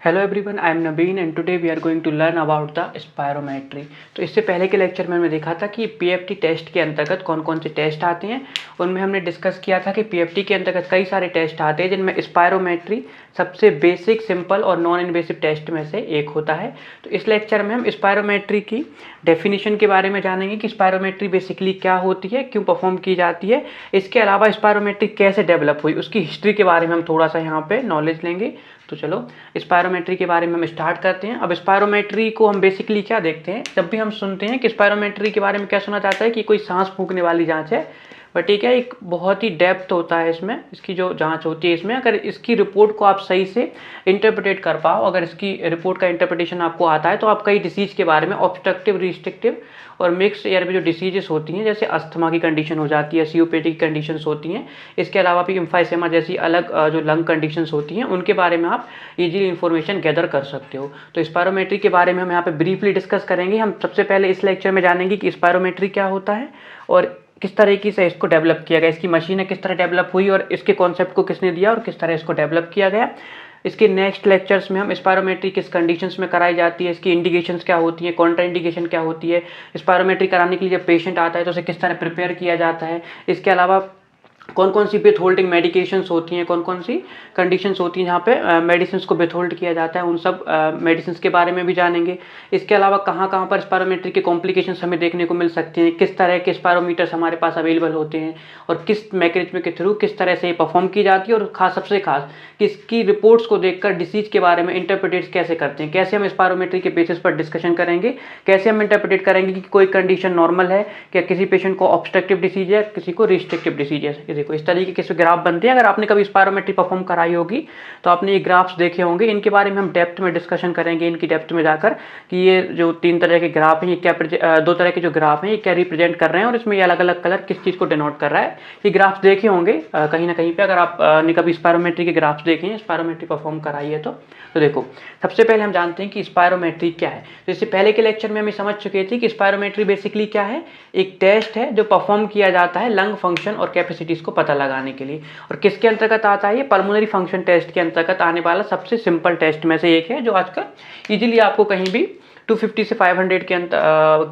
Hello everyone, I am Nabin and today we are going to learn about the spirometry. तो इससे पहले के lecture में हमने देखा था कि पीएफटी टेस्ट के अंतर्गत कौन कौन से टेस्ट आते हैं। उनमें हमने डिस्कस किया था कि पीएफटी के अंतर्गत कई सारे टेस्ट आते हैं जिनमें स्पायरोमेट्री सबसे बेसिक, सिंपल और नॉन इन्वेसिव टेस्ट में से एक होता है। तो इस लेक्चर में हम स्पायरोमेट्री की डेफिनेशन के बारे में जानेंगे कि स्पायरोमेट्री बेसिकली क्या होती है, क्यों परफॉर्म की जाती है। इसके अलावा स्पायरोमेट्री कैसे डेवलप हुई, उसकी हिस्ट्री के बारे में हम थोड़ा सा यहाँ पे नॉलेज लेंगे। तो चलो स्पायरोमेट्री के बारे में हम स्टार्ट करते हैं। अब स्पायरोमेट्री को हम बेसिकली क्या देखते हैं, जब भी हम सुनते हैं कि स्पायरोमेट्री के बारे में क्या सुना जाता है कि कोई सांस फूंकने वाली जांच है। बट ठीक है, एक बहुत ही डेप्थ होता है इसमें, इसकी जो जांच होती है इसमें, अगर इसकी रिपोर्ट को आप सही से इंटरप्रेट कर पाओ, अगर इसकी रिपोर्ट का इंटरप्रिटेशन आपको आता है तो आप कई डिसीज के बारे में, ऑब्स्ट्रक्टिव, रिस्ट्रिक्टिव और मिक्स एयर में जो डिसीजेस होती हैं, जैसे अस्थमा की कंडीशन हो जाती है, सीओपीडी की कंडीशंस होती हैं, इसके अलावा भी एम्फाइसेमा जैसी अलग जो लंग कंडीशंस होती हैं, उनके बारे में आप इजीली इन्फॉर्मेशन गैदर कर सकते हो। तो स्पायरोमेट्री के बारे में हम यहाँ पे ब्रीफली डिस्कस करेंगे। हम सबसे पहले इस लेक्चर में जानेंगे कि स्पायरोमेट्री क्या होता है और किस तरीके से इसको डेवलप किया गया, इसकी मशीनें किस तरह डेवलप हुई और इसके कॉन्सेप्ट को किसने दिया और किस तरह इसको डेवलप किया गया। इसके नेक्स्ट लेक्चर्स में हम स्पायरोमेट्री किस कंडीशंस में कराई जाती है, इसकी इंडिकेशंस क्या होती है, कॉन्ट्रा इंडिकेशन क्या होती है, स्पायरोमेट्री कराने के लिए जब पेशेंट आता है तो उसे किस तरह प्रिपेयर किया जाता है, इसके अलावा कौन कौन सी विथ होल्डिंग मेडिकेशंस होती हैं, कौन कौन सी कंडीशंस होती हैं जहाँ पे मेडिसिन को विथ होल्ड किया जाता है, उन सब मेडिसिन के बारे में भी जानेंगे। इसके अलावा कहाँ कहाँ पर स्पायरोमेट्री के कॉम्प्लिकेशंस हमें देखने को मिल सकते हैं, किस तरह के स्पायरोमीटर्स हमारे पास अवेलेबल होते हैं और किस मैकेनिज्म के थ्रू किस तरह से ये परफॉर्म की जाती है, और खास सबसे खास कि इसकी रिपोर्ट्स को देखकर डिसीज के बारे में इंटरप्रिटेट कैसे करते हैं, कैसे हम स्पायरोमेट्री के बेसिस पर डिस्कशन करेंगे, कैसे हम इंटरप्रिटेट करेंगे कि कोई कंडीशन नॉर्मल है, क्या किसी पेशेंट को ऑब्स्ट्रक्टिव डिसीज है, किसी को रिस्ट्रिक्टिव डिसीज है, किसी को इस तरीके के ग्राफ बनते हैं। अगर आपने कभी स्पायरोमेट्री परफॉर्म कराई होगी तो आपने ये ग्राफ्स देखे होंगे, इनके बारे में हम डेप्थ में डिस्कशन करेंगे, इनकी डेप्थ में जाकर कि ये जो तीन तरह के ग्राफ हैं, ये क्या दो तरह के जो ग्राफ हैं ये क्या रिप्रेजेंट कर रहे हैं और इसमें ये अलग अलग कलर किस चीज़ को डिनोट कर रहा है। ये ग्राफ्स देखे होंगे कहीं ना कहीं पे, अगर आपने कभी स्पायरोमेट्री के ग्राफ्स देखे हैं, स्पायरोमेट्री परफॉर्म कराई है तो देखो, सबसे पहले हम जानते हैं कि स्पायरोमेट्री क्या है। तो इससे पहले के लेक्चर में हम समझ चुके थे कि स्पायरोमेट्री बेसिकली क्या है, एक टेस्ट है जो परफॉर्म किया जाता है लंग फंक्शन और कैपेसिटीज को पता लगाने के लिए। और किसके अंतर्गत आता है, ये पल्मोनरी फंक्शन टेस्ट के अंतर्गत आने वाला सबसे सिंपल टेस्ट में से एक है, जो आजकल इजीली आपको कहीं भी 250 से 500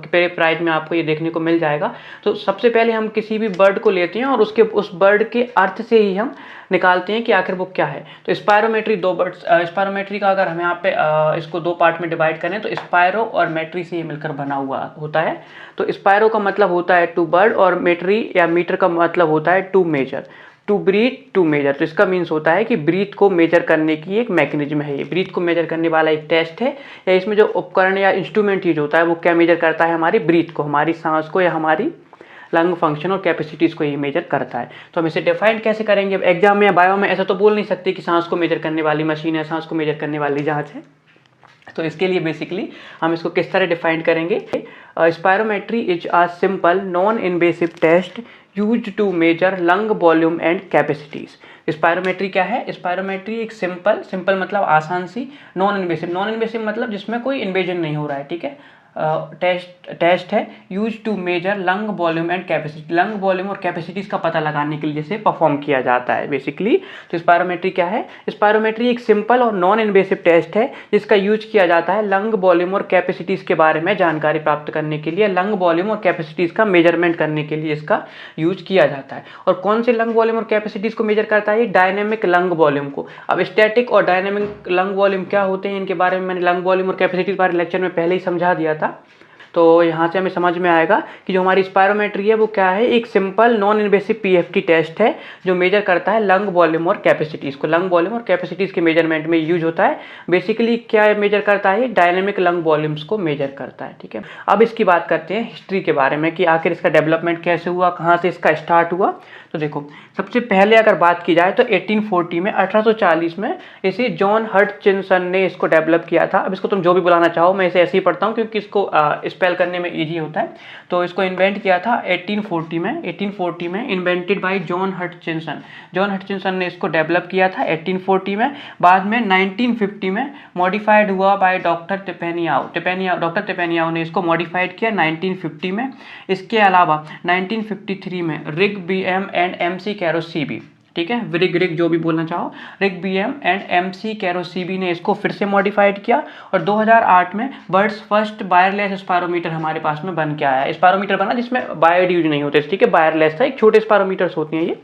के प्राइस में आपको ये देखने को मिल जाएगा। तो सबसे पहले हम किसी भी बर्ड को लेते हैं और उस बर्ड के अर्थ से ही हम निकालते हैं कि आखिर वो क्या है। तो स्पायरोमेट्री दो बर्ड्स, स्पायरोमेट्री का अगर हम यहाँ पे इसको दो पार्ट में डिवाइड करें तो स्पायरो और मेट्री से ये मिलकर बना हुआ होता है। तो स्पायरो का मतलब होता है टू बर्ड और मेट्री या मीटर का मतलब होता है to measure, to breathe to measure. तो इसका मीन्स होता है कि ब्रीथ को मेजर करने की एक मैकेनिज्म है, ये ब्रीथ को मेजर करने वाला एक टेस्ट है, या इसमें जो उपकरण या इंस्ट्रूमेंट यूज होता है वो क्या मेजर करता है, हमारी ब्रीथ को, हमारी सांस को या हमारी लंग फंक्शन और कैपेसिटीज को ये मेजर करता है। तो हम इसे डिफाइन कैसे करेंगे, अब एग्जाम में या बायो में ऐसा तो बोल नहीं सकते कि सांस को मेजर करने वाली मशीन है, सांस को मेजर करने वाली जांच है। तो इसके लिए बेसिकली हम इसको किस तरह डिफाइन करेंगे, spirometry is a simple non invasive test used to measure lung volume and capacities. Spirometry क्या है, स्पायरोमेट्री एक सिंपल मतलब आसान सी, नॉन इन्वेसिव मतलब जिसमें कोई इन्वेजन नहीं हो रहा है, ठीक है, टेस्ट है use to measure lung volume and capacity, lung volume और कैपेसिटीज का पता लगाने के लिए जैसे परफॉर्म किया जाता है बेसिकली। तो स्पायरोमेट्री क्या है, स्पायरोमेट्री एक सिंपल और नॉन इन्वेसिव टेस्ट है जिसका यूज किया जाता है लंग वॉल्यूम और कैपेसिटीज के बारे में जानकारी प्राप्त करने के लिए, लंग वॉल्यूम और कैपेसिटीज का मेजरमेंट करने के लिए इसका यूज किया जाता है। और कौन से लंग वॉल्यूम और कैपेसिटीज को मेजर करता है, डायनेमिक लंग वॉल्यूम को। अब स्टैटिक और डायनेमिक लंग वॉल्यूम क्या होते हैं, इनके बारे में मैंने लंग वॉल्यूम और कैपेसिटीज बारे लेक्चर में पहले ही समझा दिया था। तो यहाँ से हमें समझ में आएगा कि जो हमारी स्पायरोमेट्री है वो क्या है, एक simple non invasive PFT test है जो मेजर करता है लंग वॉल्यूम और कैपेसिटीज को, लंग वॉल्यूम और कैपेसिटीज के मेजरमेंट में यूज होता है। बेसिकली क्या मेजर करता है, डायनेमिक लंग वॉल्यूम्स को मेजर करता है, ठीक है। अब इसकी बात करते हैं हिस्ट्री के बारे में कि आखिर इसका डेवलपमेंट कैसे हुआ, कहाँ से इसका स्टार्ट हुआ। तो देखो, सबसे पहले अगर बात की जाए तो 1840 में, 1840 में इसे जॉन हटचिंसन ने इसको डेवलप किया था। अब इसको तुम जो भी बुलाना चाहो, मैं इसे ऐसे ही पढ़ता हूँ क्योंकि इसको स्पेल करने में इजी होता है। तो इसको इन्वेंट किया था 1840 में इन्वेंटेड बाय जॉन हटचिंसन। जॉन हटचिंसन ने इसको डेवलप किया था 1840 में। बाद में 1950 में मॉडिफाइड हुआ बाय डॉक्टर टिपेनियाओ ने इसको मॉडिफाइड किया 1950 में। इसके अलावा 1953 में Rigg BM and MC Kerrow CB, ठीक है, रिग रिग जो भी बोलना चाहो, Rigg BM and MC Kerrow CB ने इसको फिर से मॉडिफाइड किया और 2008 में वर्ल्ड्स फर्स्ट वायरलेस स्पायरोमीटर हमारे पास में बन के आया। स्पायरोमीटर बना जिसमें वायर्ड यूज नहीं होते, ठीक है, वायरलेस था, एक छोटे स्पायरोमीटर्स होते हैं ये।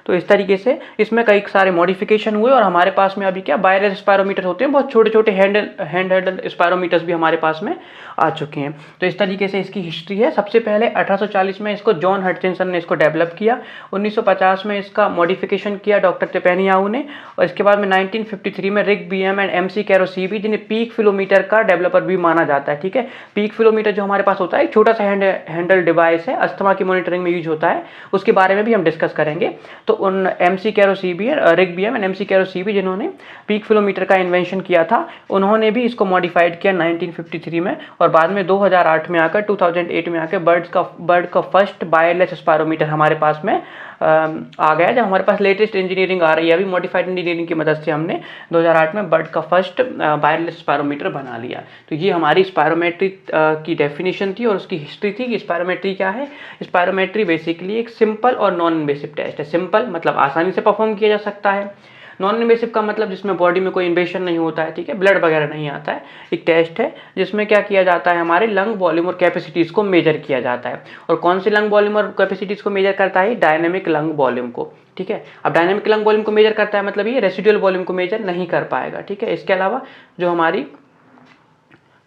तो इस तरीके से इसमें कई सारे मॉडिफिकेशन हुए और हमारे पास में अभी क्या वायरलेस स्पायरोमीटर होते हैं, बहुत छोटे छोटे हैंड हेल्ड स्पायरोमीटर्स भी हमारे पास में आ चुके हैं। तो इस तरीके से इसकी हिस्ट्री है। सबसे पहले 1840 में इसको जॉन हटचिंसन ने इसको डेवलप किया, 1950 में इसका मॉडिफिकेशन किया डॉक्टर टेपेनियाऊ ने, और इसके बाद में 1953 में रिग बीएम एंड एमसी कैरोसीबी, जिन्हें पीक फ्लोमीटर का डेवलपर भी माना जाता है, ठीक है। पीक फ्लोमीटर जो हमारे पास होता है एक छोटा सा हैंडल डिवाइस है, अस्थमा की मॉनिटरिंग में यूज होता है, उसके बारे में भी हम डिस्कस करेंगे। तो उन एमसी कैरोसीबी, रिग बीएम एंड एमसी कैरोसीबी जिन्होंने पीक फ्लोमीटर का इन्वेंशन किया था, उन्होंने भी इसको मॉडिफाइड किया 1953 में, और बाद में 2008 में आकर 2008 में आकर बर्ड का फर्स्ट वायरलेस स्पायरोमीटर हमारे पास में आ गया। जब हमारे पास लेटेस्ट इंजीनियरिंग आ रही है, अभी मॉडिफाइड इंजीनियरिंग की मदद से हमने 2008 में बर्ड का फर्स्ट वायरलेस स्पायरोमीटर बना लिया। तो ये हमारी स्पायरोमेट्री की डेफिनेशन थी और उसकी हिस्ट्री थी कि स्पायरोमेट्री क्या है। स्पायरोमेट्री बेसिकली एक सिंपल और नॉन इन्वेसिव टेस्ट है। सिंपल मतलब आसानी से परफॉर्म किया जा सकता है, नॉन इन्वेसिव का मतलब जिसमें बॉडी में कोई इन्वेशन नहीं होता है, ठीक है, ब्लड वगैरह नहीं आता है। एक टेस्ट है जिसमें क्या किया जाता है, हमारे लंग वॉल्यूम और कैपेसिटीज़ को मेजर किया जाता है। और कौन सी लंग वॉल्यूम और कैपेसिटीज़ को मेजर करता है? डायनेमिक लंग वॉल्यूम को, ठीक है। अब डायनेमिक लंग वॉल्यूम को मेजर करता है मतलब ये रेसिडुअल वॉल्यूम को मेजर नहीं कर पाएगा, ठीक है। इसके अलावा जो हमारी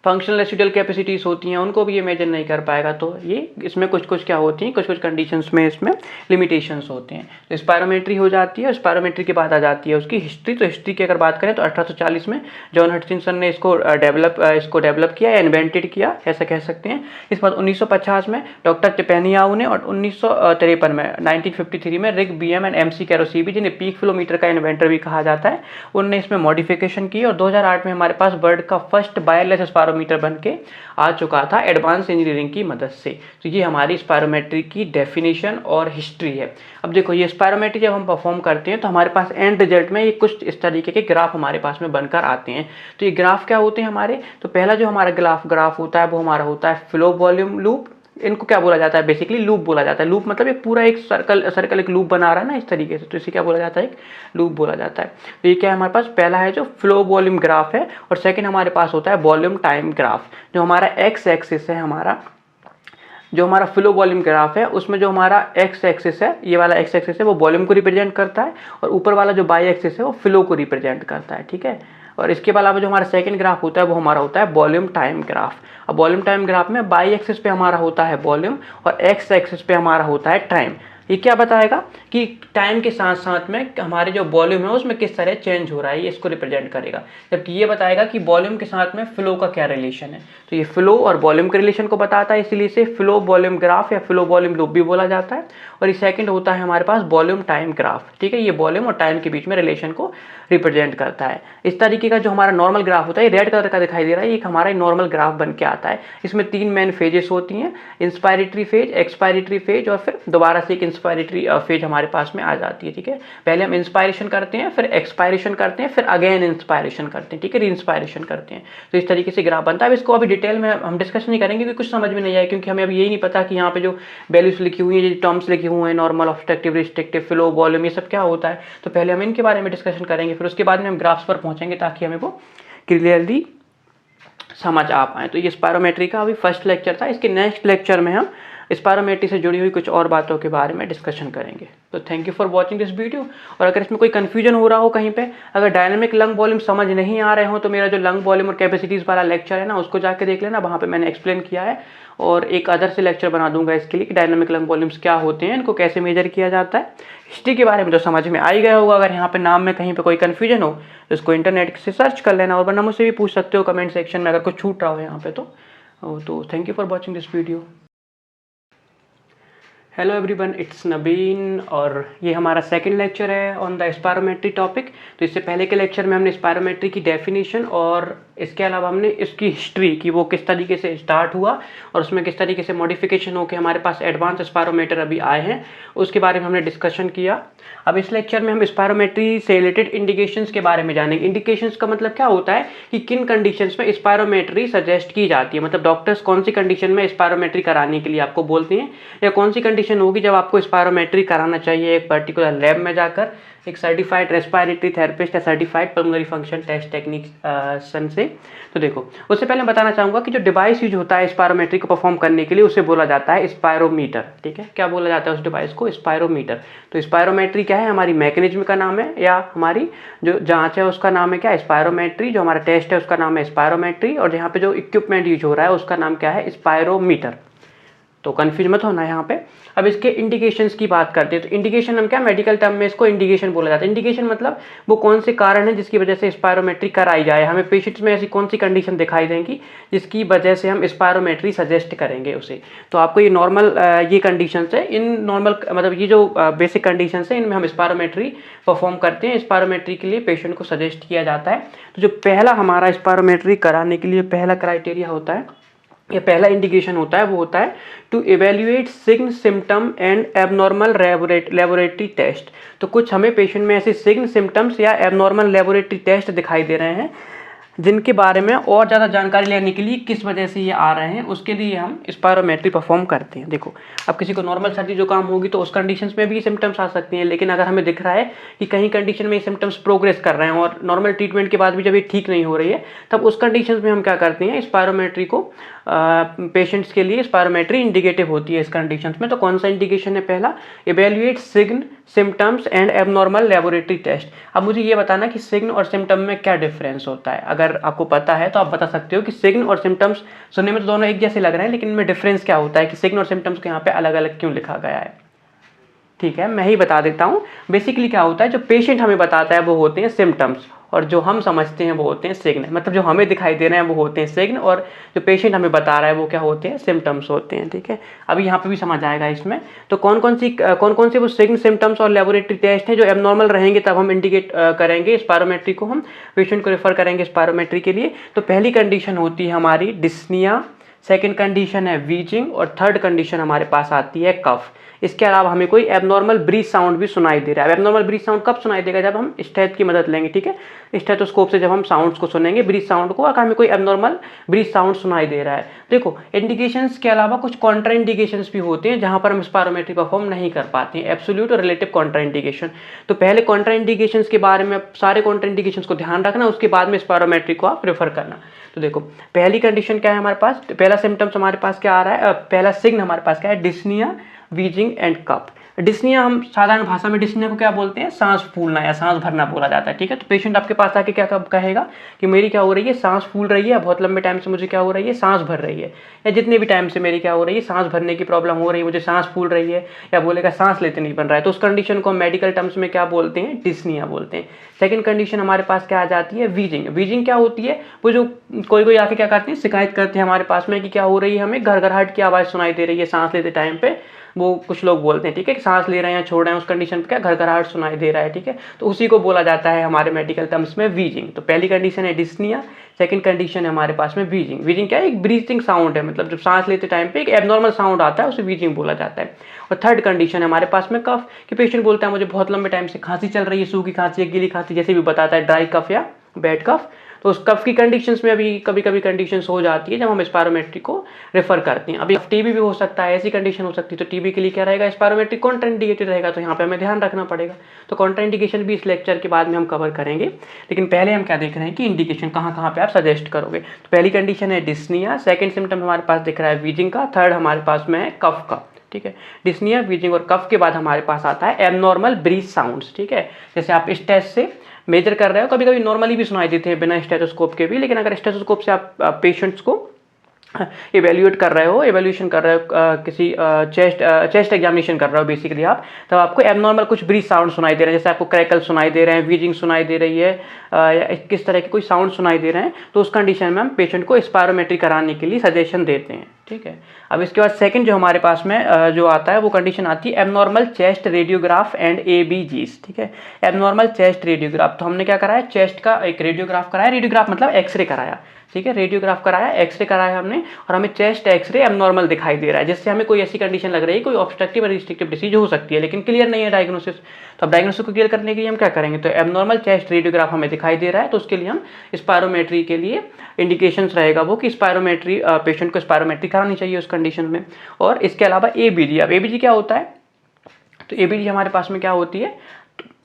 फंक्शनल रेसिडुअल कैपेसिटीज़ होती हैं उनको भी ये मेजर नहीं कर पाएगा। तो ये इसमें कुछ कुछ क्या होती हैं, कुछ कुछ कंडीशंस में इसमें लिमिटेशंस होते हैं। तो स्पायरोमेट्री हो जाती है और स्पायरोमेट्री के बाद आ जाती है उसकी हिस्ट्री। तो हिस्ट्री की अगर बात करें तो 1840 में जॉन हटचिंसन ने इसको डेवलप किया या इन्वेंटेड किया, ऐसा कह सकते हैं। इसके बाद 1950 में डॉक्टर टेपेनियाऊ ने, और 1953 में 1953 में रिग बीएम एंड एमसी कैरोसीबी, जिन्हें पीक फ्लोमीटर का इन्वेंटर भी कहा जाता है, उनने इसमें मॉडिफिकेशन की और 2008 में हमारे पास बर्ड का फर्स्ट वायरलेस स्पायरोमीटर बन के आ चुका था एडवांस इंजीनियरिंग की मदद से। तो ये हमारी स्पायरोमेट्री की डेफिनेशन और हिस्ट्री है। अब देखो ये स्पायरोमेट्री जब हम परफॉर्म करते हैं तो हमारे पास एंड रिजल्ट में ये कुछ इस तरीके के ग्राफ हमारे पास में बनकर आते हैं। तो ये ग्राफ क्या होते हैं हमारे? तो पहला जो हमारा ग्राफ होता है वो हमारा होता है फ्लो वॉल्यूम लूप। इनको क्या बोला जाता है? बेसिकली लूप बोला जाता है। लूप मतलब ये पूरा एक सर्कल एक लूप बना रहा है ना इस तरीके से, तो इसे क्या बोला जाता है? एक लूप बोला जाता है। तो ये क्या है हमारे पास? पहला है जो फ्लो वॉल्यूम ग्राफ है, और सेकंड हमारे पास होता है वॉल्यूम टाइम ग्राफ। जो हमारा एक्स एक्सिस है, हमारा जो हमारा फ्लो वॉल्यूम ग्राफ है उसमें जो हमारा एक्स एक्सिस है, ये वाला एक्स एक्सिस है, वो वॉल्यूम को रिप्रेजेंट करता है, और ऊपर वाला जो बाई एक्सिस है वो फ्लो को रिप्रेजेंट करता है, ठीक है। और इसके अलावा जो हमारा सेकंड ग्राफ होता है वो हमारा होता है वॉल्यूम टाइम ग्राफ। अब वॉल्यूम टाइम ग्राफ में बाई एक्सिस पे हमारा होता है वॉल्यूम और एक्स एक्सिस पे हमारा होता है टाइम। ये क्या बताएगा कि टाइम के साथ साथ में हमारे जो वॉल्यूम है उसमें किस तरह चेंज हो रहा है, ये इसको रिप्रेजेंट करेगा। जबकि ये बताएगा कि वॉल्यूम के साथ में फ्लो का क्या रिलेशन है। तो ये फ्लो और वॉल्यूम के रिलेशन को बताता है, इसलिए इसे फ्लो वॉल्यूम ग्राफ या फ्लो वॉल्यूम लूप भी बोला जाता है। और ये सेकंड होता है हमारे पास वॉल्यूम टाइम ग्राफ, ठीक है। ये वॉल्यूम और टाइम के बीच में रिलेशन को रिप्रेजेंट करता है। इस तरीके का जो हमारा नॉर्मल ग्राफ होता है, रेड कलर का दिखाई दे रहा है, ये हमारा नॉर्मल ग्राफ बन के आता है। इसमें तीन मेन फेजेस होती हैं, इंस्पायरेटरी फेज, एक्सपायरेटरी फेज, और फिर दोबारा से एक इंस्पायरेटरी फेज हमारे पास में आ जाती है, ठीक है। पहले हम इंस्पायरेशन करते हैं, फिर एक्सपायरेशन करते हैं, फिर अगेन इंस्पायरेशन करते हैं, ठीक है, री इंस्पायरेशन करते हैं। तो इस तरीके से ग्राफ बनता है। अब इसको अभी डिटेल में हम डिस्कस नहीं करेंगे क्योंकि कुछ समझ में नहीं आए, क्योंकि हमें अभी यही नहीं पता कि यहाँ पे जो वैल्यूज लिखी हुई है, जो टर्म्स लिखे हुए हैं, normal, obstructive, restrictive, flow, volume, ये सब क्या होता है। तो पहले हम इनके बारे में डिस्कशन करेंगे, फिर उसके बाद में हम ग्राफ्स पर पहुंचेंगे ताकि हमें वो क्लियरली समझ आ पाए। तो ये स्पायरोमेट्री का अभी फर्स्ट लेक्चर था। इसके नेक्स्ट लेक्चर में हम स्पायरोमेट्री से जुड़ी हुई कुछ और बातों के बारे में डिस्कशन करेंगे। तो thank you for watching this video. और अगर इसमें कोई कन्फ्यूजन हो रहा हो कहीं पे, अगर डायनामिक लंग वॉल्यूम समझ नहीं आ रहे हो, तो मेरा जो लंग वॉल्यूम और कैपेसिटीज़ वाला लेक्चर है ना, उसको जाके देख लेना, वहाँ पे मैंने एक्सप्लेन किया है। और एक अदर से लेक्चर बना दूंगा इसके लिए कि डायनामिक लंग वॉल्यूम्स क्या होते हैं, इनको कैसे मेजर किया जाता है। हिस्ट्री के बारे में तो समझ में आ ही गया होगा। अगर यहाँ पे नाम में कहीं पे कोई कन्फ्यूजन हो तो इसको इंटरनेट से सर्च कर लेना, और वरना मुझसे भी पूछ सकते हो कमेंट सेक्शन में अगर कुछ छूट रहा हो यहाँ पे तो thank you for watching this video. Hello everyone, it's Nabin, और ये हमारा सेकंड लेक्चर है ऑन द स्पायरोमेट्री टॉपिक। तो इससे पहले के लेक्चर में हमने स्पायरोमेट्री की डेफिनेशन और इसके अलावा हमने इसकी हिस्ट्री कि वो किस तरीके से स्टार्ट हुआ और उसमें किस तरीके से मॉडिफिकेशन होकर हमारे पास एडवांस स्पायरोमीटर अभी आए हैं, उसके बारे में हमने डिस्कशन किया। अब इस लेक्चर में हम स्पायरोमेट्री से रिलेटेड इंडिकेशंस के बारे में जानेंगे। इंडिकेशंस का मतलब क्या होता है कि किन कंडीशंस में स्पायरोमेट्री सजेस्ट की जाती है, मतलब डॉक्टर्स कौन सी कंडीशन में स्पायरोमेट्री कराने के लिए आपको बोलते हैं, या कौन सी कंडीशन होगी जब आपको स्पायरोमेट्री कराना चाहिए एक पर्टिकुलर लैब में जाकर एक सर्टिफाइड रेस्पिरेटरी थेरेपिस्ट या certified pulmonary function test technician से। तो देखो, उससे पहले मैं बताना चाहूँगा कि जो डिवाइस यूज होता है स्पायरोमेट्री को परफॉर्म करने के लिए उसे बोला जाता है स्पायरोमीटर। ठीक है, क्या बोला जाता है उस डिवाइस को? स्पायरोमीटर। तो स्पायरोमेट्री क्या है? हमारी मैकेनिज्म का नाम है, या हमारी जो जांच है उसका नाम है क्या? स्पायरोमेट्री। जो हमारा टेस्ट है उसका नाम है स्पायरोमेट्री, और जहाँ पे जो इक्विपमेंट यूज हो रहा है उसका नाम क्या है? स्पायरोमीटर। तो कंफ्यूज मत होना यहाँ पे। अब इसके इंडिकेशंस की बात करते हैं। तो इंडिकेशन हम क्या, मेडिकल टर्म में इसको इंडिकेशन बोला जाता है। इंडिकेशन मतलब वो कौन से कारण है जिसकी वजह से स्पायरोमेट्री कराई जाए, हमें पेशेंट्स में ऐसी कौन सी कंडीशन दिखाई देंगी जिसकी वजह से हम स्पायरोमेट्री सजेस्ट करेंगे उसे। तो आपको ये नॉर्मल ये कंडीशन है, इन नॉर्मल मतलब ये जो बेसिक कंडीशन है इनमें हम स्पायरोमेट्री परफॉर्म करते हैं। स्पायरोमेट्री के लिए पेशेंट को सजेस्ट किया जाता है। तो जो पहला हमारा स्पायरोमेट्री कराने के लिए पहला क्राइटेरिया होता है, ये पहला इंडिकेशन होता है, वो होता है to evaluate sign symptom and abnormal laboratory test. तो कुछ हमें पेशेंट में ऐसे सिग्न सिम्टम्स या एबनॉर्मल लेबोरेटरी टेस्ट दिखाई दे रहे हैं जिनके बारे में और ज़्यादा जानकारी लेने के लिए किस वजह से ये आ रहे हैं, उसके लिए हम स्पायरोमेट्री परफॉर्म करते हैं। देखो, अब किसी को नॉर्मल सर्दी जुकाम होगी तो उस कंडीशंस में भी सिम्टम्स आ सकती हैं, लेकिन अगर हमें दिख रहा है कि कहीं कंडीशन में ये सिम्टम्स प्रोग्रेस कर रहे हैं और नॉर्मल ट्रीटमेंट के बाद भी जब ये ठीक नहीं हो रही है, तब उस कंडीशन में हम क्या करते हैं, स्पायरोमेट्री को पेशेंट्स के लिए स्पायरोमेट्री इंडिकेटिव होती है इस कंडीशंस में। तो कौन सा इंडिकेशन है? पहला, evaluate sign symptoms and abnormal laboratory test. अब मुझे ये बताना कि सिग्न और सिम्टम में क्या डिफरेंस होता है। अगर आपको पता है तो आप बता सकते हो कि सिग्न और सिम्टम्स सुनने में तो दोनों एक जैसे लग रहे हैं, लेकिन इनमें डिफरेंस क्या होता है कि सिग्न और सिम्टम्स को यहाँ पे अलग अलग क्यों लिखा गया है। ठीक है, मैं ही बता देता हूँ। बेसिकली क्या होता है, जो पेशेंट हमें बताता है वो होते हैं सिम्टम्स, और जो हम समझते हैं वो होते हैं सिग्न। मतलब जो हमें दिखाई दे रहे हैं वो होते हैं सिग्न, और जो पेशेंट हमें बता रहा है वो क्या होते हैं? सिम्टम्स होते हैं। ठीक है, अभी यहाँ पे भी समझ आएगा इसमें। तो कौन कौन से वो सिग्न सिम्टम्स और लेबोरेटरी टेस्ट हैं जो एबनॉर्मल रहेंगे तब हम इंडिकेट करेंगे स्पायरोमेट्री को, हम पेशेंट को रेफर करेंगे स्पायरोमेट्री के लिए। तो पहली कंडीशन होती है हमारी डिस्निया, सेकेंड कंडीशन है वीजिंग, और थर्ड कंडीशन हमारे पास आती है कफ। इसके अलावा हमें कोई एबनॉर्मल ब्रीथ साउंड भी सुनाई दे रहा है। एबनॉर्मल ब्रीथ साउंड कब सुनाई देगा? जब हम स्टेथ की मदद लेंगे। ठीक है, स्टेथोस्कोप से जब हम साउंड्स को सुनेंगे, ब्रीथ साउंड को, अगर हमें कोई एबनॉर्मल ब्रीथ साउंड सुनाई दे रहा है। देखो, इंडिकेशंस के अलावा कुछ कॉन्ट्रा इंडिकेशंस भी होते हैं जहां पर हम स्पायरोमेट्री परफॉर्म नहीं कर पाते हैं, एब्सोल्यूट और रिलेटिव कॉन्ट्रा इंडिकेशन। तो पहले कॉन्ट्रा इंडिकेशंस के बारे में, सारे कॉन्ट्रा इंडिकेशंस को ध्यान रखना, उसके बाद में स्पायरोमेट्री को आप प्रेफर करना। तो देखो, पहली कंडीशन क्या है हमारे पास, पहला सिम्टम्स हमारे पास क्या आ रहा है, पहला सिग्न हमारे पास क्या है? Dyspnoea, wheezing and cough. Dyspnoea, हम साधारण भाषा में डिस्निया को क्या बोलते हैं? सांस फूलना या सांस भरना बोला जाता है। ठीक है, तो पेशेंट आपके पास आके क्या कहेगा कि मेरी क्या हो रही है? सांस फूल रही है, बहुत लंबे टाइम से मुझे क्या हो रही है? सांस भर रही है, या जितने भी टाइम से मेरी क्या हो रही है? सांस भरने की प्रॉब्लम हो रही है, मुझे सांस फूल रही है, या बोलेगा सांस लेते नहीं बन रहा है। तो उस कंडीशन को हम मेडिकल टर्म्स में क्या बोलते हैं? डिस्निया बोलते हैं। सेकंड कंडीशन हमारे पास क्या आ जाती है? वीजिंग। वीजिंग क्या होती है? वो जो कोई आके क्या करते हैं, शिकायत करते हैं हमारे पास में कि क्या हो रही है, हमें घरघराहट की आवाज़ सुनाई दे रही है सांस लेते टाइम पे। वो कुछ लोग बोलते हैं, ठीक है, कि सांस ले रहे हैं, छोड़ रहे हैं, उस कंडीशन पे क्या घरघराहट सुनाई दे रहा है। ठीक है, तो उसी को बोला जाता है हमारे मेडिकल टर्म्स में वीजिंग। तो पहली कंडीशन है डिस्निया, सेकंड कंडीशन है हमारे पास में वीजिंग। वीजिंग क्या है? एक ब्रीथिंग साउंड है, मतलब जब सांस लेते टाइम पे एक एबनॉर्मल साउंड आता है, उसे वीजिंग बोला जाता है। और थर्ड कंडीशन है हमारे पास में कफ, कि पेशेंट बोलता है मुझे बहुत लंबे टाइम से खांसी चल रही है, सूखी खांसी, गीली खांसी, जैसे भी बताता है, ड्राई कफ या बैड कफ। तो उस कफ की कंडीशंस में अभी कभी कभी कंडीशंस हो जाती है जब हम स्पायरोमेट्री को रेफर करते हैं। अभी टीबी भी हो सकता है, ऐसी कंडीशन हो सकती है। तो टीबी के लिए क्या रहेगा? स्पायरोमेट्री कॉन्ट्राइंडिकेटेड रहेगा, तो यहाँ पे हमें ध्यान रखना पड़ेगा। तो कॉन्ट्राइंडिकेशन भी इस लेक्चर के बाद में हम कवर करेंगे, लेकिन पहले हम क्या देख रहे हैं कि इंडिकेशन कहाँ कहाँ पे आप सजेस्ट करोगे। तो पहली कंडीशन है डिस्निया, सेकेंड सिम्टम हमारे पास दिख रहा है वीजिंग का, थर्ड हमारे पास में है कफ का। ठीक है, डिस्निया, वीजिंग और कफ के बाद हमारे पास आता है एबनॉर्मल ब्रीथ साउंड्स। ठीक है, जैसे आप इस टेस्ट से मेजर कर रहे हो, कभी कभी नॉर्मली भी सुनाई देते हैं बिना स्टेथोस्कोप के भी, लेकिन अगर स्टेथोस्कोप से आप पेशेंट्स को इवेल्युएट कर रहे हो, एवेल्यूशन कर रहे हो, किसी चेस्ट एग्जामिनेशन कर रहे हो बेसिकली आप, तब आपको एबनॉर्मल कुछ ब्रीथ साउंड सुनाई दे रहे हैं, जैसे आपको क्रैकल सुनाई दे रहे हैं, वीजिंग सुनाई दे रही है, या किस तरह के कोई साउंड सुनाई दे रहे हैं, तो उस कंडीशन में हम पेशेंट को स्पायरोमेट्री कराने के लिए सजेशन देते हैं। ठीक है। अब इसके बाद सेकंड जो हमारे पास में जो आता है वो कंडीशन आती है abnormal chest radiograph and ABGs, ठीक है। एबनॉर्मल चेस्ट रेडियोग्राफ, तो हमने क्या कराया, चेस्ट का एक रेडियोग्राफ कराया, रेडियोग्राफ मतलब एक्सरे कराया, ठीक है, रेडियोग्राफ कराया, एक्सरे कराया हमने, और हमें चेस्ट एक्सरे एबनॉर्मल दिखाई दे रहा है, जिससे हमें कोई ऐसी कंडीशन लग रही है, कोई ऑब्स्ट्रक्टिव और रिस्ट्रिक्टिव डिसीज हो सकती है, लेकिन क्लियर नहीं है डायग्नोसिस। तो अब डायग्नोसिस को क्लियर करने के लिए हम क्या करेंगे, तो एबनॉर्मल चेस्ट रेडियोग्राफ हमें दिखाई दे रहा है, तो उसके लिए हम स्पायरोमेट्री के लिए इंडिकेशंस रहेगा वो कि स्पायरोमेट्री, पेशेंट को स्पायरोमेट्री करानी चाहिए उस कंडीशन में। और इसके अलावा एबीजी, अब एबीजी क्या होता है, तो एबीजी हमारे पास में क्या होती है,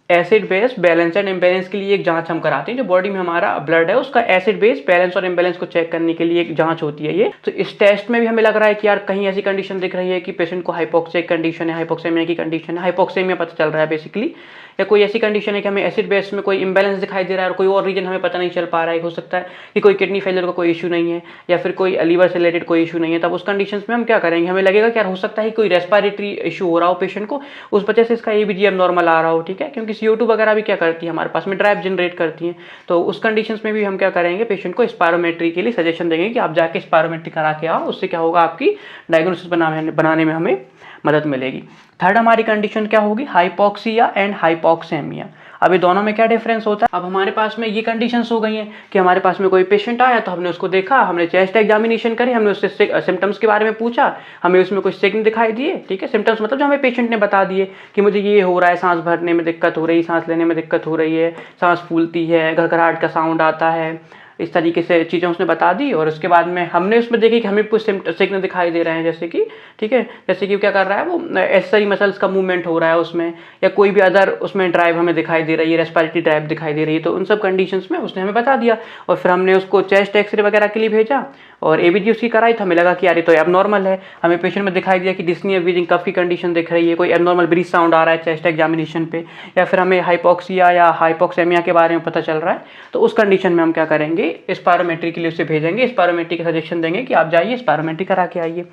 acid base balance and imbalance के लिए एक जांच हम कराते हैं, जो बॉडी में हमारा ब्लड है उसका एसिड बेस बैलेंस और इम्बैलेंस को चेक करने के लिए एक जांच होती है ये। तो इस टेस्ट में भी हमें लग रहा है कि यार कहीं ऐसी कंडीशन दिख रही है कि पेशेंट को हाइपोक्सिक कंडीशन है, हाइपोक्सेमिया की कंडीशन है, हाइपोक्सेमिया पता चल रहा है बेसिकली, या कोई ऐसी कंडीशन है कि हमें एसिड बेस में कोई इम्बैलेंस दिखाई दे रहा है और कोई और रीजन हमें पता नहीं चल पा रहा है, हो सकता है कि कोई किडनी फेलियर का कोई इशू नहीं है या फिर कोई लीवर से रिलेटेड कोई इशू नहीं है, तब उस कंडीशन में हम क्या करेंगे, हमें लगेगा कि यार हो सकता है कोई रेस्पिरेटरी इशू हो रहा हो पेशेंट को, उस वजह से इसका एबीजी एबनॉर्मल आ रहा हो, ठीक है, क्योंकि CO2 वगैरह भी क्या करती है हमारे पास में, ड्राइव जनरेट करती हैं। तो उस कंडीशंस में भी हम क्या करेंगे, पेशेंट को स्पायरोमेट्री के लिए सजेशन देंगे कि आप जाके स्पायरोमेट्री करा के आओ, उससे क्या होगा, आपकी डायग्नोसिस बनाने में हमें मदद मिलेगी। थर्ड हमारी कंडीशन क्या होगी, हाइपोक्सिया एंड हाइपोक्सेमिया। अब ये दोनों में क्या डिफरेंस होता है, अब हमारे पास में ये कंडीशंस हो गई हैं कि हमारे पास में कोई पेशेंट आया तो हमने उसको देखा, हमने चेस्ट एग्जामिनेशन करी, हमने उससे सिम्टम्स के बारे में पूछा, हमें उसमें कुछ सिग्न दिखाई दिए, ठीक है, सिम्टम्स मतलब जो हमें पेशेंट ने बता दिए कि मुझे ये हो रहा है, सांस भरने में दिक्कत हो रही है, सांस लेने में दिक्कत हो रही है, सांस फूलती है, घरघराहट का साउंड आता है, इस तरीके से चीज़ें उसने बता दी। और उसके बाद में हमने उसमें देखी कि हमें कुछ सिग्नल दिखाई दे रहे हैं, जैसे कि, ठीक है, जैसे कि क्या कर रहा है वो, एक्सेसरी मसल्स का मूवमेंट हो रहा है उसमें, या कोई भी अदर उसमें ड्राइव हमें दिखाई दे रही है, रेस्पिरेटरी ड्राइव दिखाई दे रही है, तो उन सब कंडीशंस में उसने हमें बता दिया। और फिर हमने उसको चेस्ट एक्सरे वगैरह के लिए भेजा और एबीजी उसकी कराई, तो हमें लगा कि यार ये तो एबनॉर्मल है, हमें पेशेंट में दिखाई दिया कि डिस्नी ब्रीदिंग कफ की कंडीशन दिख रही है, कोई एबनॉर्मल ब्रीथ साउंड आ रहा है चेस्ट एग्जामिनेशन पे, या फिर हमें हाइपोक्सिया या हाइपोक्सेमिया के बारे में पता चल रहा है, तो उस कंडीशन में हम क्या करेंगे, स्पायरोमेट्री के लिए उसे भेजेंगे, स्पायरोमेट्री का सजेशन देंगे कि आप जाइए स्पायरोमेट्री करा के आइए।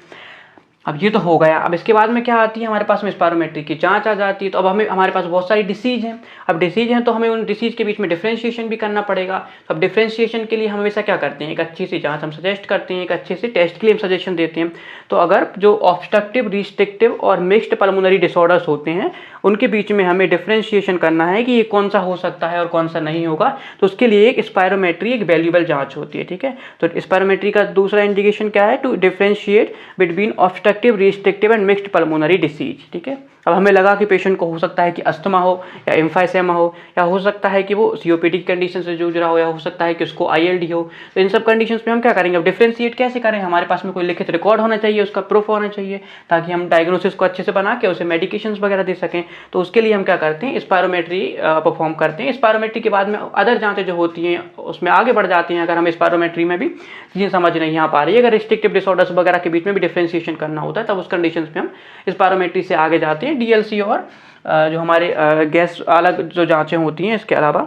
अब ये तो हो गया। अब इसके बाद में क्या आती है हमारे पास में, स्पायरोमेट्री की जांच आ जाती है। तो अब हमें हमारे पास बहुत सारी डिसीज हैं, अब डिसीज हैं तो हमें उन डिसीज के बीच में डिफ्रेंशिएशन भी करना पड़ेगा। तो अब डिफ्रेंशिएशन के लिए हम हमेशा क्या करते हैं, एक अच्छी सी जांच हम सजेस्ट करते हैं, एक अच्छे से टेस्ट के लिए हम सजेशन देते हैं। तो अगर जो ऑब्स्ट्रक्टिव, रिस्ट्रिक्टिव और मिक्स्ड पल्मोनरी डिसऑर्डर्स होते हैं उनके बीच में हमें डिफ्रेंशिएशन करना है कि ये कौन सा हो सकता है और कौन सा नहीं होगा, तो उसके लिए एक स्पायरोमेट्री एक वैल्यूएबल जांच होती है, ठीक है। तो स्पायरोमेट्री का दूसरा इंडिकेशन क्या है, to differentiate between obstructive, restrictive and mixed pulmonary disease, ठीक है। अब हमें लगा कि पेशेंट को हो सकता है कि अस्थमा हो या एम्फाइसेमा हो, या हो सकता है कि वो सीओपीडी की कंडीशन से जूझ रहा हो, या हो सकता है कि उसको आईएलडी हो। तो इन सब कंडीशंस में हम क्या करेंगे, अब डिफ्रेंशिएट कैसे करें, हमारे पास में कोई लिखित रिकॉर्ड होना चाहिए, उसका प्रूफ होना चाहिए, ताकि हम डायग्नोसिस को अच्छे से बना के उसे मेडिकेशंस वगैरह दे सकें। तो उसके लिए हम क्या करते हैं, स्पायरोमेट्री परफॉर्म करते हैं। स्पायरोमेट्री के बाद में अदर जांचें जो होती हैं उसमें आगे बढ़ जाती हैं, अगर हमें स्पायरोमेट्री में भी चीज़ें समझ नहीं आ पा रही है, अगर रिस्ट्रिक्टिव डिसऑर्डर्स वगैरह के बीच में भी डिफ्रेंशिएशन करना होता है, तब उस कंडीशंस में हम स्पायरोमेट्री से आगे जाते हैं। डीएलसी और जो हमारे गैस अलग जो जांचें होती हैं, इसके अलावा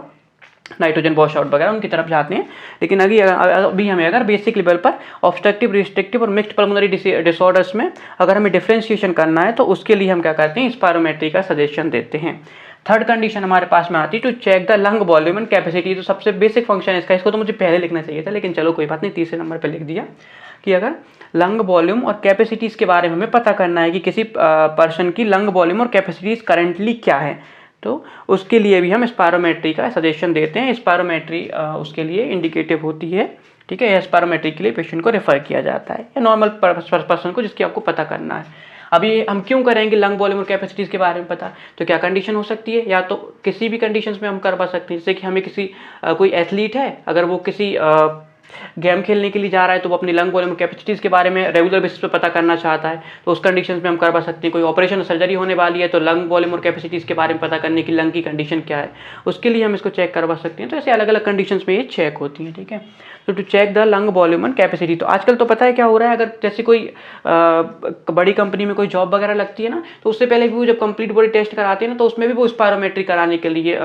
नाइट्रोजन वॉश आउट वगैरह उनकी तरफ जाते हैं। लेकिन अभी हमें अगर बेसिक लेवल पर ऑब्स्ट्रक्टिव, रिस्ट्रिक्टिव और मिक्स्ड पल्मोनरी डिसऑर्डर्स में अगर हमें डिफ्रेंशिएशन करना है, तो उसके लिए हम क्या करते हैं, स्पायरोमेट्री का सजेशन देते हैं। थर्ड कंडीशन हमारे पास में आती है to check the lung volume and capacity. तो सबसे बेसिक फंक्शन है इसका, इसको तो मुझे पहले लिखना चाहिए था, लेकिन चलो कोई बात नहीं, तीसरे नंबर पर लिख दिया कि अगर लंग वॉल्यूम और कैपेसिटीज के बारे में हमें पता करना है कि किसी पर्सन की लंग वॉल्यूम और कैपेसिटीज करेंटली क्या है, तो उसके लिए भी हम स्पायरोमेट्री का सजेशन देते हैं। स्पायरोमेट्री उसके लिए इंडिकेटिव होती है, ठीक है। स्पायरोमेट्री के लिए पेशेंट को रेफर किया जाता है, या नॉर्मल पर्सन को जिसकी आपको पता करना है। अभी हम क्यों करेंगे लंग वॉल्यूम और कैपेसिटीज के बारे में पता, तो क्या कंडीशन हो सकती है, या तो किसी भी कंडीशंस में हम करवा सकते हैं, जैसे कि हमें किसी कोई एथलीट है, अगर वो किसी गेम खेलने के लिए जा रहा है, तो वो अपनी लंग वॉल्यूम कैपेसिटीज़ के बारे में रेगुलर बेसिस पे पता करना चाहता है, तो उस कंडीशंस में हम करवा सकते हैं। कोई ऑपरेशन सर्जरी होने वाली है, तो लंग वॉल्यूम और कैपेसिटीज़ के बारे में पता करने की लंग की कंडीशन क्या है, उसके लिए हम इसको चेक करवा सकते हैं। तो ऐसे अलग अलग कंडीशंस में ये चेक होती हैं, ठीक है। तो to check the lung volume and capacity, तो आजकल तो पता है क्या हो रहा है, अगर जैसे कोई बड़ी कंपनी में कोई जॉब वगैरह लगती है ना, तो उससे पहले भी वो जब कंप्लीट बॉडी टेस्ट कराते हैं ना, तो उसमें भी वो स्पायरोमेट्री कराने के लिए,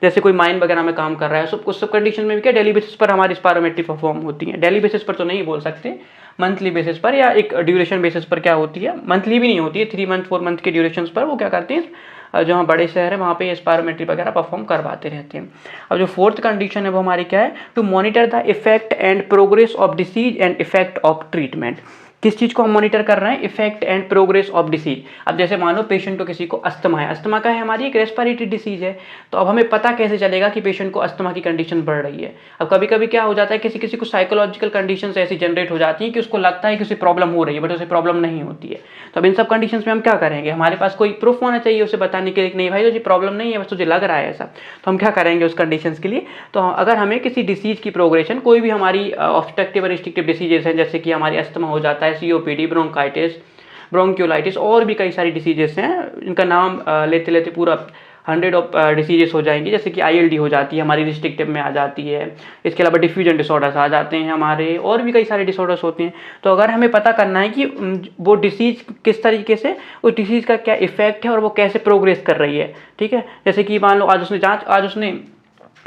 जैसे कोई माइन वगैरह में काम कर रहा है, उस सब कंडीशन में भी क्या डेली बेसिस पर हमारी स्पायरोमेट्री परफॉर्म होती है। डेली बेसिस पर तो नहीं बोल सकते, मंथली बेसिस पर या एक ड्यूरेशन बेसिस पर क्या होती है, मंथली भी नहीं होती है, 3 मंथ 4 मंथ के ड्यूरेशन पर वो क्या करते हैं, जहाँ बड़े शहर है वहाँ पे स्पायरोमेट्री वगैरह परफॉर्म करवाते रहते हैं। अब जो फोर्थ कंडीशन है वो हमारी क्या है, to monitor the effect and progress of disease and effect of treatment. किस चीज़ को हम मॉनिटर कर रहे हैं, effect and progress of disease. अब जैसे मान लो पेशेंट को किसी को अस्थमा है, अस्थमा का है हमारी एक रेस्पिरेटरी डिसीज है, तो अब हमें पता कैसे चलेगा कि पेशेंट को अस्थमा की कंडीशन बढ़ रही है। अब कभी कभी क्या हो जाता है, किसी किसी को साइकोलॉजिकल कंडीशन ऐसी जनरेट हो जाती है कि उसको लगता है कि उसे प्रॉब्लम हो रही है बट उसे प्रॉब्लम नहीं होती है। तो अब इन सब कंडीशंस में हम क्या करेंगे, हमारे पास कोई प्रूफ होना चाहिए उसे बताने के लिए नहीं भाई तुझे प्रॉब्लम नहीं है, बस तुझे लग रहा है ऐसा। तो हम क्या करेंगे उस कंडीशंस के लिए, तो अगर हमें किसी डिसीज की प्रोग्रेशन, कोई भी हमारी ऑब्स्ट्रक्टिव और रिस्ट्रिक्टिव डिसीजेस हैं, जैसे कि हमारी अस्थमा हो जाता है, सीओपीडी, ब्रोंकाइटिस, ब्रोंक्यूलाइटिस, और भी कई सारी डिसीजेस हैं, इनका नाम लेते लेते पूरा 100 ऑफ डिसीजेस हो जाएंगे। जैसे कि ILD हो जाती है हमारी, रिस्ट्रिक्टिव में आ जाती है। इसके अलावा डिफ्यूजन डिसऑर्डर्स आ जाते हैं हमारे, और भी कई सारे डिसऑर्डर्स होते हैं। तो अगर हमें पता करना है कि वो डिसीज किस तरीके से, उस डिसीज का क्या इफेक्ट है और वो कैसे प्रोग्रेस कर रही है, ठीक है। जैसे कि मान लो आज उसने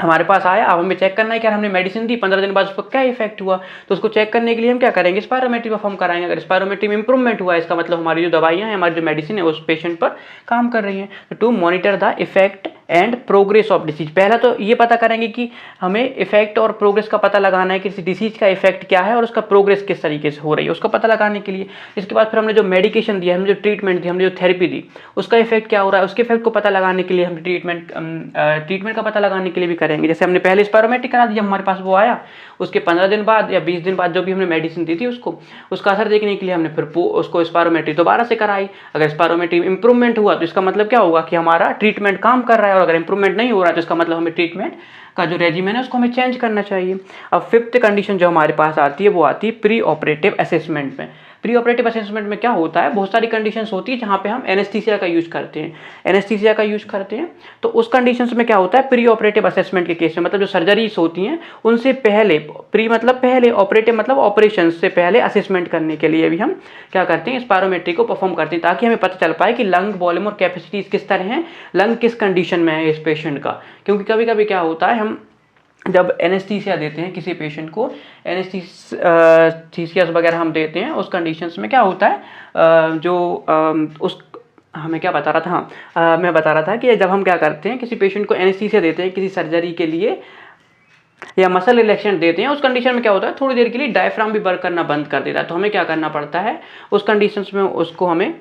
हमारे पास आया, अब हमें चेक करना है कि यार हमने मेडिसिन दी, 15 दिन बाद उसको क्या इफेक्ट हुआ, तो उसको चेक करने के लिए हम क्या करेंगे, स्पायरोमेट्री परफॉर्म कराएंगे। अगर स्पायरोमेट्री में इंप्रूवमेंट हुआ है, इसका मतलब हमारी जो दवाइयाँ हैं, हमारी जो मेडिसिन है उस पेशेंट पर काम कर रही हैं। To monitor the effect and progress of disease, पहला तो ये पता करेंगे कि हमें इफेक्ट और प्रोग्रेस का पता लगाना है कि किसी डिसीज का इफेक्ट क्या है और उसका प्रोग्रेस किस तरीके से हो रही है, उसका पता लगाने के लिए। इसके बाद फिर हमने जो मेडिकेशन दिया, हमने जो ट्रीटमेंट दी, हमने जो थेरेपी दी, उसका इफेक्ट क्या हो रहा है, उसके इफेक्ट को पता लगाने के लिए हम ट्रीटमेंट का पता लगाने के लिए भी करेंगे। जैसे हमने पहले स्पायरोमेट्री करा दिया, हमारे पास वो आया, उसके 15 दिन बाद या 20 दिन बाद जो भी हमने मेडिसिन दी थी उसको, उसका असर देखने के लिए हमने फिर उसको स्पायरोमेट्री दोबारा से कराई। अगर स्पायरोमेट्री में इंप्रूवमेंट हुआ तो इसका मतलब क्या होगा कि हमारा ट्रीटमेंट काम कर रहा है, और अगर इंप्रूवमेंट नहीं हो रहा है तो इसका मतलब हमें ट्रीटमेंट का जो रेजिमेन है उसको हमें चेंज करना चाहिए। अब फिफ्थ कंडीशन जो हमारे पास आती है वो आती है प्री ऑपरेटिव असेसमेंट में। प्री ऑपरेटिव असेसमेंट में क्या होता है, बहुत सारी कंडीशंस होती है जहाँ पे हम एनेस्थीसिया का यूज करते हैं। तो उस कंडीशंस में क्या होता है, प्री ऑपरेटिव असेसमेंट के केस में, मतलब जो सर्जरीज होती हैं उनसे पहले, प्री मतलब पहले, ऑपरेटिव मतलब ऑपरेशन से पहले असेसमेंट करने के लिए भी हम क्या करते हैं, स्पायरोमेट्री को परफॉर्म करते हैं, ताकि हमें पता चल पाए कि लंग वॉल्यूम और कैपेसिटीज किस तरह हैं, लंग किस कंडीशन में है इस पेशेंट का। क्योंकि कभी कभी क्या होता है, हम जब एनेस्थीसिया देते हैं किसी पेशेंट को, एनेस्थीसिया वगैरह हम देते हैं, उस कंडीशंस में क्या होता है, मैं बता रहा था कि जब हम क्या करते हैं, किसी पेशेंट को एनेस्थीसिया देते हैं किसी सर्जरी के लिए या मसल रिलैक्सेंट देते हैं, उस कंडीशन में क्या होता है, थोड़ी देर के लिए डायफ्राम भी वर्क करना बंद कर देता है। तो हमें क्या करना पड़ता है उस कंडीशंस में, उसको हमें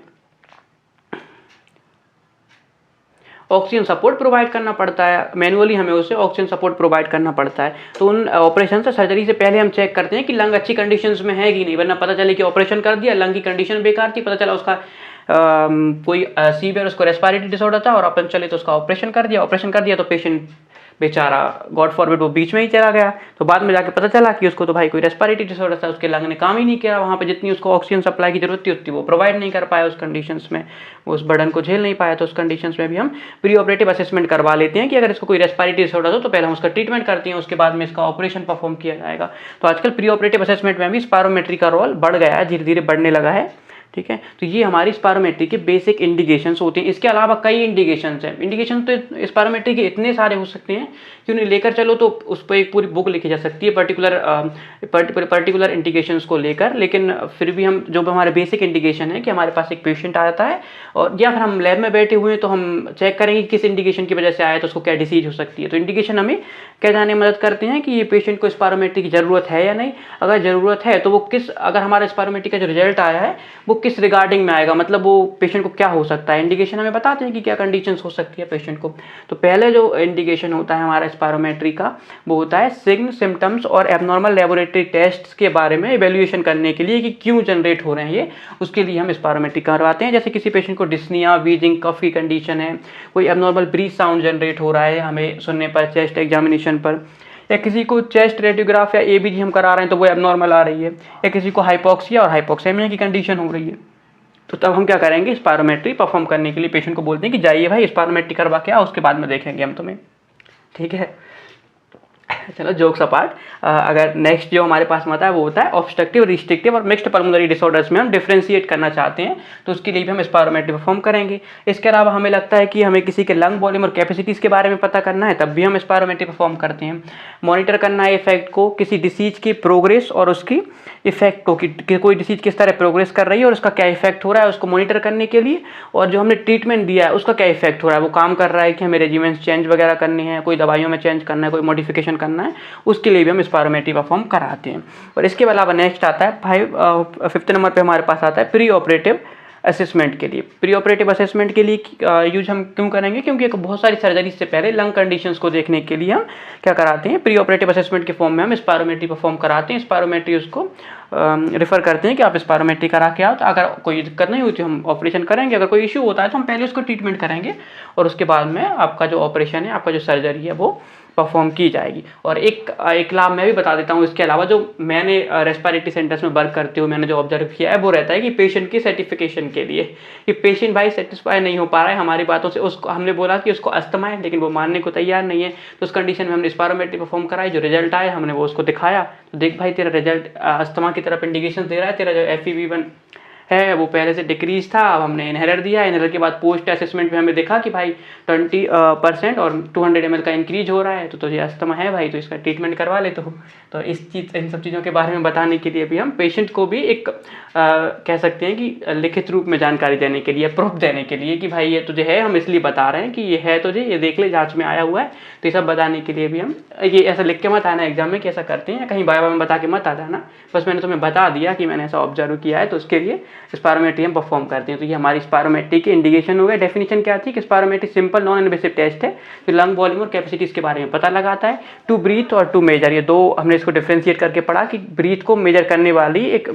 ऑक्सीजन सपोर्ट प्रोवाइड करना पड़ता है, मैनुअली हमें उसे ऑक्सीजन सपोर्ट प्रोवाइड करना पड़ता है। तो उन ऑपरेशन से, सर्जरी से पहले हम चेक करते हैं कि लंग अच्छी कंडीशंस में है कि नहीं, वरना पता चले कि ऑपरेशन कर दिया, लंग की कंडीशन बेकार थी, पता चला उसका कोई सीवियर उसको रेस्पिरेटरी डिसऑर्डर था और अपन चले तो उसका ऑपरेशन कर दिया तो पेशेंट बेचारा गॉड फॉरबिड वो बीच में ही चला गया। तो बाद में जाके पता चला कि उसको तो भाई कोई रेस्पिरेटरी डिसऑर्डर था, उसके लंग ने काम ही नहीं किया, वहाँ पे जितनी उसको ऑक्सीजन सप्लाई की जरूरत थी उतनी वो प्रोवाइड नहीं कर पाया उस कंडीशंस में, वो उस बर्डन को झेल नहीं पाया। तो उस कंडीशंस में भी हम प्री ऑपरेटिव असेसमेंट करवा लेते हैं कि अगर इसको कोई रेस्पिरेटरी डिसऑर्डर हो तो पहले हम उसका ट्रीटमेंट करते हैं, उसके बाद में इसका ऑपरेशन परफॉर्म किया जाएगा। तो आजकल प्री ऑपरेटिव असेसमेंट में भी स्पायरोमेट्री का रोल बढ़ गया है, धीरे धीरे बढ़ने लगा है, ठीक है। तो ये हमारी स्पायरोमेट्री के बेसिक इंडिकेशंस होते हैं। इसके अलावा कई इंडिकेशंस हैं, इंडिकेशन तो स्पायरोमेट्री के इतने सारे हो सकते हैं कि उन्हें लेकर चलो तो उस पर एक पूरी बुक लिखी जा सकती है पर्टिकुलर इंडिकेशंस को लेकर। लेकिन फिर भी हम जो हमारे बेसिक इंडिकेशन है कि हमारे पास एक पेशेंट आता है और या फिर हम लैब में बैठे हुए हैं तो हम चेक करेंगे किस इंडिकेशन की वजह से आया तो उसको क्या डिसीज हो सकती है। तो इंडिकेशन हमें क्या जानने में मदद करते हैं कि ये पेशेंट को स्पायरोमेट्री की ज़रूरत है या नहीं। अगर ज़रूरत है तो वो अगर हमारा स्पायरोमेट्री का जो रिजल्ट आया है वो किस रिगार्डिंग में आएगा, मतलब वो पेशेंट को क्या हो सकता है। इंडिकेशन हमें बताते हैं कि क्या कंडीशंस हो सकती है पेशेंट को। तो पहले जो इंडिकेशन होता है हमारा स्पायरोमेट्री का वो होता है सिग्न, सिम्टम्स और एबनॉर्मल लेबोरेटरी टेस्ट्स के बारे में इवेल्युएशन करने के लिए कि क्यों जनरेट हो रहे हैं ये, उसके लिए हम स्पायरोमेट्री करवाते हैं। जैसे किसी पेशेंट को डिस्निया, वीजिंग, कफ की कंडीशन है, कोई एबनॉर्मल ब्रीथ साउंड जनरेट हो रहा है हमें सुनने पर, चेस्ट एग्जामिनेशन पर, या किसी को चेस्ट रेडियोग्राफ या एबीजी हम करा रहे हैं तो वो एबनॉर्मल आ रही है, या किसी को हाइपोक्सिया और हाइपोक्सेमिया की कंडीशन हो रही है, तो तब हम क्या करेंगे, स्पायरोमेट्री परफॉर्म करने के लिए पेशेंट को बोलते हैं कि जाइए भाई स्पायरोमेट्री करवा के आओ, उसके बाद में देखेंगे हम तुम्हें, ठीक है। चलो जोक्स अपार्ट, अगर नेक्स्ट जो हमारे पास आता है वो होता है ऑब्स्ट्रक्टिव, रिस्ट्रिक्टिव और मिक्स्ड पल्मोनरी डिसऑर्डर्स में हम डिफरेंशिएट करना चाहते हैं तो उसके लिए भी हम स्पायरोमेट्री परफॉर्म करेंगे। इसके अलावा हमें लगता है कि हमें किसी के लंग वॉल्यूम और कैपेसिटीज़ के बारे में पता करना है तब भी हम स्पायरोमेट्री परफॉर्म करते हैं। मॉनिटर करना है इफेक्ट को, किसी डिसीज की प्रोग्रेस और उसकी इफेक्ट को कि कोई डिसीज किस तरह प्रोग्रेस कर रही है और उसका क्या इफेक्ट हो रहा है उसको मॉनिटर करने के लिए, और जो हमने ट्रीटमेंट दिया है उसका क्या इफेक्ट हो रहा है, वो काम कर रहा है कि हमें रेजिमेंट्स चेंज वगैरह करनी है, कोई दवाइयों में चेंज करना है, कोई मॉडिफिकेशन करना है, उसके लिए भी हम स्पायरोमेट्री परफॉर्म कराते हैं। और इसके अलावा नेक्स्ट आता है 5th नंबर पे हमारे पास आता है प्री ऑपरेटिव असेसमेंट के लिए। प्री ऑपरेटिव असेसमेंट के लिए यूज हम क्यों करेंगे, क्योंकि बहुत सारी सर्जरी से पहले लंग कंडीशंस को देखने के लिए हम क्या कराते हैं, प्री ऑपरेटिव असेसमेंट के फॉर्म में हम स्पायरोमेट्री परफॉर्म कराते हैं। स्पायरोमेट्री उसको रेफर करते हैं कि आप स्पायरोमेट्री करा के आओ, तो अगर कोई दिक्कत नहीं हुई तो हम ऑपरेशन करेंगे, अगर कोई इशू होता है तो हम पहले उसको ट्रीटमेंट करेंगे और उसके बाद में आपका जो ऑपरेशन है, आपका जो सर्जरी है वो परफॉर्म की जाएगी। और एक लाभ मैं भी बता देता हूँ इसके अलावा, जो मैंने रेस्पिरेटरी सेंटर्स में वर्क करते हुए मैंने जो ऑब्जर्व किया है वो रहता है कि पेशेंट की सर्टिफिकेशन के लिए, कि पेशेंट भाई सेटिस्फाई नहीं हो पा रहा है हमारी बातों से, उसको हमने बोला कि उसको अस्थमा है लेकिन वो मानने को तैयार नहीं है, तो उस कंडीशन में हमने स्पायरोमेट्री परफॉर्म कराई, जो रिजल्ट आया हमने वो उसको दिखाया, तो देख भाई तेरा रिजल्ट अस्थमा की तरफ इंडिकेशन दे रहा है, तेरा जो FEV1 है वो पहले से डिक्रीज था, अब हमने इनहेलर दिया, इनहेलर के बाद पोस्ट असेसमेंट में हमें देखा कि भाई 20% और 200 ml का इंक्रीज हो रहा है, तो तुझे अस्थमा है भाई, तो इसका ट्रीटमेंट करवा ले। तो इन सब चीज़ों के बारे में बताने के लिए भी हम पेशेंट को भी एक कह सकते हैं कि लिखित रूप में जानकारी देने के लिए, प्रूफ देने के लिए कि भाई ये तुझे है, हम इसलिए बता रहे हैं कि ये है तुझे, ये देख ले जाँच में आया हुआ है, तो ये सब बताने के लिए भी हम ये ऐसा लिख के मत आना एग्जाम में कि ऐसा करते हैं, कहीं बार में बता के मत आ जाना, बस मैंने तुम्हें बता दिया कि मैंने ऐसा ऑब्जर्व किया है, तो उसके लिए स्पायरोमेट्री हम परफॉर्म करते हैं। तो ये हमारी स्पायरोमेट्री की इंडिकेशन हो गया। डेफिनेशन क्या थी कि spirometry simple non invasive test है जो लंग वॉल्यूम और कैपेसिटीज के बारे में पता लगाता है। टू ब्रीथ और टू मेजर, ये दो हमने इसको डिफ्रेंशिएट करके पढ़ा कि ब्रीथ को मेजर करने वाली एक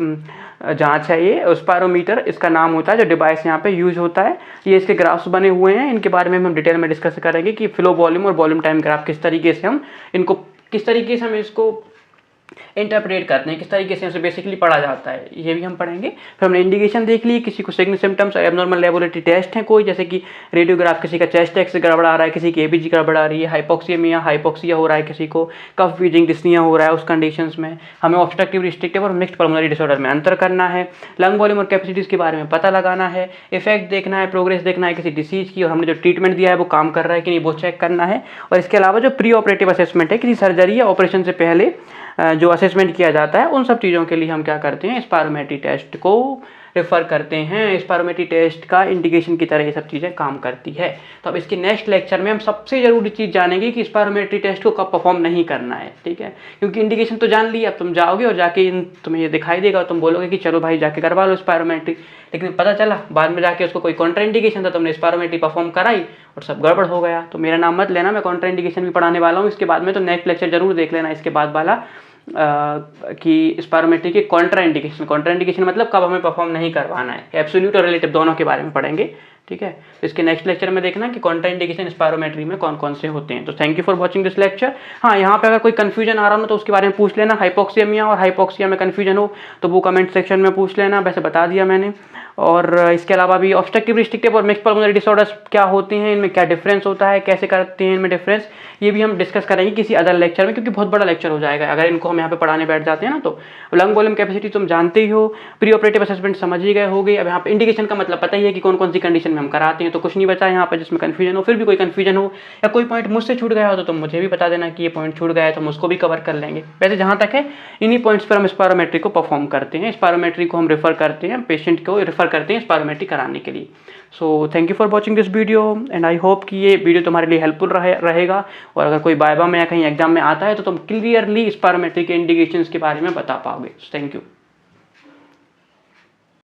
जांच है ये स्पायरोमीटर, इसका नाम होता है, जो डिवाइस यहाँ पे यूज होता है। ये इसके ग्राफ्स बने हुए हैं, इनके बारे में हम डिटेल में डिस्कस करेंगे कि फ्लो वॉल्यूम और वॉल्यूम टाइम ग्राफ किस तरीके से हम इसको इंटरप्रेट करते हैं, किस तरीके से उसे बेसिकली पढ़ा जाता है, ये भी हम पढ़ेंगे। फिर हमने इंडिकेशन देख ली, किसी को signal symptoms abnormal laboratory test हैं कोई, जैसे कि रेडियोग्राफ, किसी का चेस्ट एक्स गड़बड़ा रहा है, किसी की ABG गड़बड़ा रही है, हाइपोक्सिया हो रहा है, किसी को कफ वीजिंग डिस्निया हो रहा है, उस कंडीशंस में हमें ऑब्स्ट्रक्टिव, रिस्ट्रिक्टिव और मिक्स्ड पल्मोनरी डिसऑर्डर में अंतर करना है। लंग वॉल्यूम और कैपेसिटीज के बारे में पता लगाना है, इफेक्ट देखना है, प्रोग्रेस देखना है किसी डिसीज की, और हमने जो ट्रीटमेंट दिया है वो काम कर रहा है कि नहीं वो चेक करना है। और इसके अलावा जो प्री ऑपरेटिव असेसमेंट है, किसी सर्जरी या ऑपरेशन से पहले जो असेसमेंट किया जाता है, उन सब चीज़ों के लिए हम क्या करते हैं, स्पायरोमेट्री टेस्ट को रेफर करते हैं। स्पायरोमेट्री टेस्ट का इंडिकेशन की तरह ये सब चीज़ें काम करती है। तो अब इसके नेक्स्ट लेक्चर में हम सबसे ज़रूरी चीज़ जानेंगे कि स्पायरोमेट्री टेस्ट को कब परफॉर्म नहीं करना है, ठीक है, क्योंकि इंडिकेशन तो जान लिया, अब तुम जाओगे और जाके तुम्हें ये दिखाई देगा, तुम बोलोगे कि चलो भाई जाके करवा लो स्पायरोमेट्री, लेकिन पता चला बाद में जाके उसको कोई कॉन्ट्रा इंडिकेशन था, तुमने स्पायरोमेट्री परफॉर्म कराई और सब गड़बड़ हो गया। तो मेरा नाम मत लेना, मैं कॉन्ट्रा इंडिकेशन भी पढ़ाने वाला हूँ इसके बाद में, तो नेक्स्ट लेक्चर जरूर देख लेना इसके बाद वाला कि स्पायरोमेट्री के कॉन्ट्रा इंडिकेशन मतलब कब हमें परफॉर्म नहीं करवाना है। एब्सोल्यूट और रिलेटिव दोनों के बारे में पढ़ेंगे, ठीक है। तो इसके नेक्स्ट लेक्चर में देखना कि कॉन्ट्रा इंडिकेशन स्पायरोमेट्री में कौन कौन से होते हैं। तो thank you for watching this lecture. हाँ, यहाँ पे अगर कोई कंफ्यूजन आ रहा हो तो उसके बारे में पूछ लेना, हाइपोक्सिया और हाइपोक्सिया में कंफ्यूजन हो तो वो कमेंट सेक्शन में पूछ लेना, वैसे बता दिया मैंने। और इसके अलावा भी ऑब्स्ट्रक्टिव, रिस्ट्रिक्टिव और मिक्स्ड पल्मोनरी डिसऑर्डर्स क्या होते हैं, इनमें क्या डिफरेंस होता है, कैसे करते हैं इनमें डिफरेंस, ये भी हम डिस्कस करेंगे किसी अदर लेक्चर में, क्योंकि बहुत बड़ा लेक्चर हो जाएगा अगर इनको हम यहाँ पे पढ़ाने बैठ जाते हैं ना। तो लंग वॉल्यूम कैपेसिटी तुम जानते ही हो, प्री ऑपरेटिव असेसमेंट समझ ही गए होगे। अब यहाँ पे इंडिकेशन का मतलब पता ही है कि कौन कौन सी कंडीशन में हम कराते हैं, तो कुछ नहीं बचा यहाँ पर जिसमें कन्फ्यूजन हो। फिर भी कोई कन्फ्यूजन हो या कोई पॉइंट मुझसे छूट गया हो तो तुम मुझे भी बता देना कि ये पॉइंट छूट गया है, तो हम उसको भी कवर कर लेंगे। वैसे जहाँ तक है इन्हीं पॉइंट्स पर हम स्पायरोमेट्री को परफॉर्म करते हैं, स्पायरोमेट्री को हम रेफर करते हैं, पेशेंट को रेफर करते हैं स्पायरोमेट्री कराने के लिए। So thank you for watching this video and I hope कि ये वीडियो तुम्हारे लिए हेल्पफुल रहेगा। और अगर कोई वाइवा में या कहीं एग्जाम में आता है तो तुम क्लियरली स्पायरोमेट्री के इंडिकेशंस के बारे में बता पाओगे। Thank you.